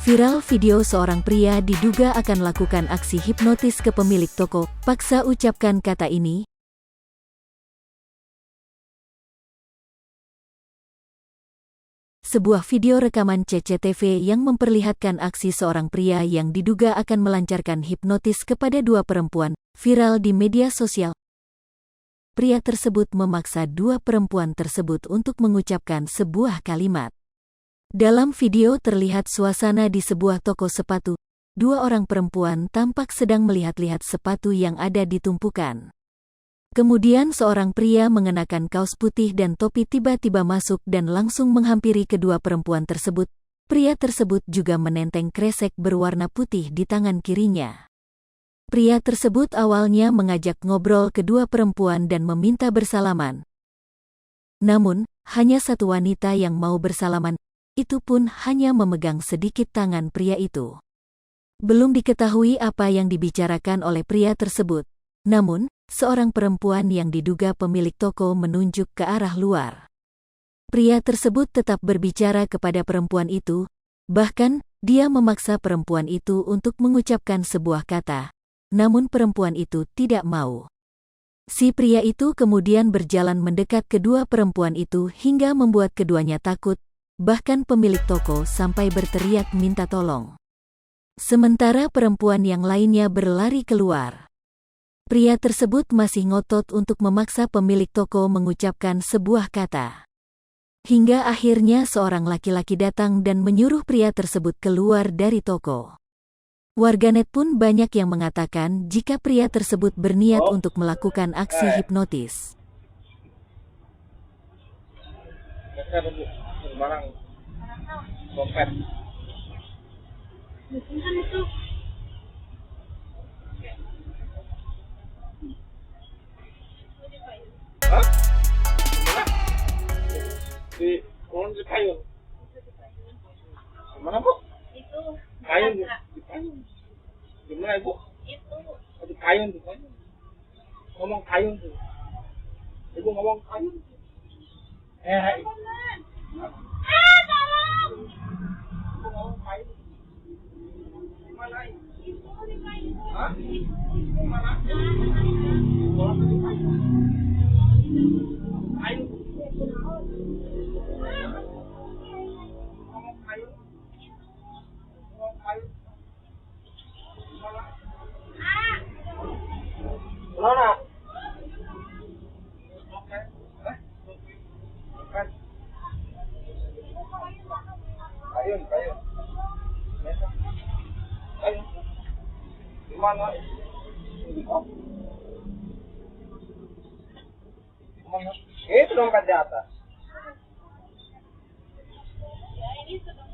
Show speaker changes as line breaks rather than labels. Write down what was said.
Viral video seorang pria diduga akan lakukan aksi hipnotis ke pemilik toko, paksa ucapkan kata ini. Sebuah video rekaman CCTV yang memperlihatkan aksi seorang pria yang diduga akan melancarkan hipnotis kepada dua perempuan, viral di media sosial. Pria tersebut memaksa dua perempuan tersebut untuk mengucapkan sebuah kalimat. Dalam video terlihat suasana di sebuah toko sepatu. Dua orang perempuan tampak sedang melihat-lihat sepatu yang ada di tumpukan. Kemudian seorang pria mengenakan kaos putih dan topi tiba-tiba masuk dan langsung menghampiri kedua perempuan tersebut. Pria tersebut juga menenteng kresek berwarna putih di tangan kirinya. Pria tersebut awalnya mengajak ngobrol kedua perempuan dan meminta bersalaman. Namun, hanya satu wanita yang mau bersalaman. Itu pun hanya memegang sedikit tangan pria itu. Belum diketahui apa yang dibicarakan oleh pria tersebut. Namun, seorang perempuan yang diduga pemilik toko menunjuk ke arah luar. Pria tersebut tetap berbicara kepada perempuan itu. Bahkan, dia memaksa perempuan itu untuk mengucapkan sebuah kata. Namun perempuan itu tidak mau. Si pria itu kemudian berjalan mendekat kedua perempuan itu hingga membuat keduanya takut. Bahkan pemilik toko sampai berteriak minta tolong. Sementara perempuan yang lainnya berlari keluar. Pria tersebut masih ngotot untuk memaksa pemilik toko mengucapkan sebuah kata. Hingga akhirnya seorang laki-laki datang dan menyuruh pria tersebut keluar dari toko. Warganet pun banyak yang mengatakan jika pria tersebut berniat untuk melakukan aksi hipnotis.
Barang dompet
itu
hah? Di pohon di payung mana bu?
itu
Payung di payung di mana ibu?
itu
Di payung di payung ngomong payung tuh ibu ngomong payung
tolong
ibu ngomong payung mana
itu di payung
hah? Mana? Orang di payung payung ngomong payung ngomong payung mana? Mana? Oke. Payung, payung. Payung. Di mana? Di mana? Itu dompet di atas.
ya ini sudah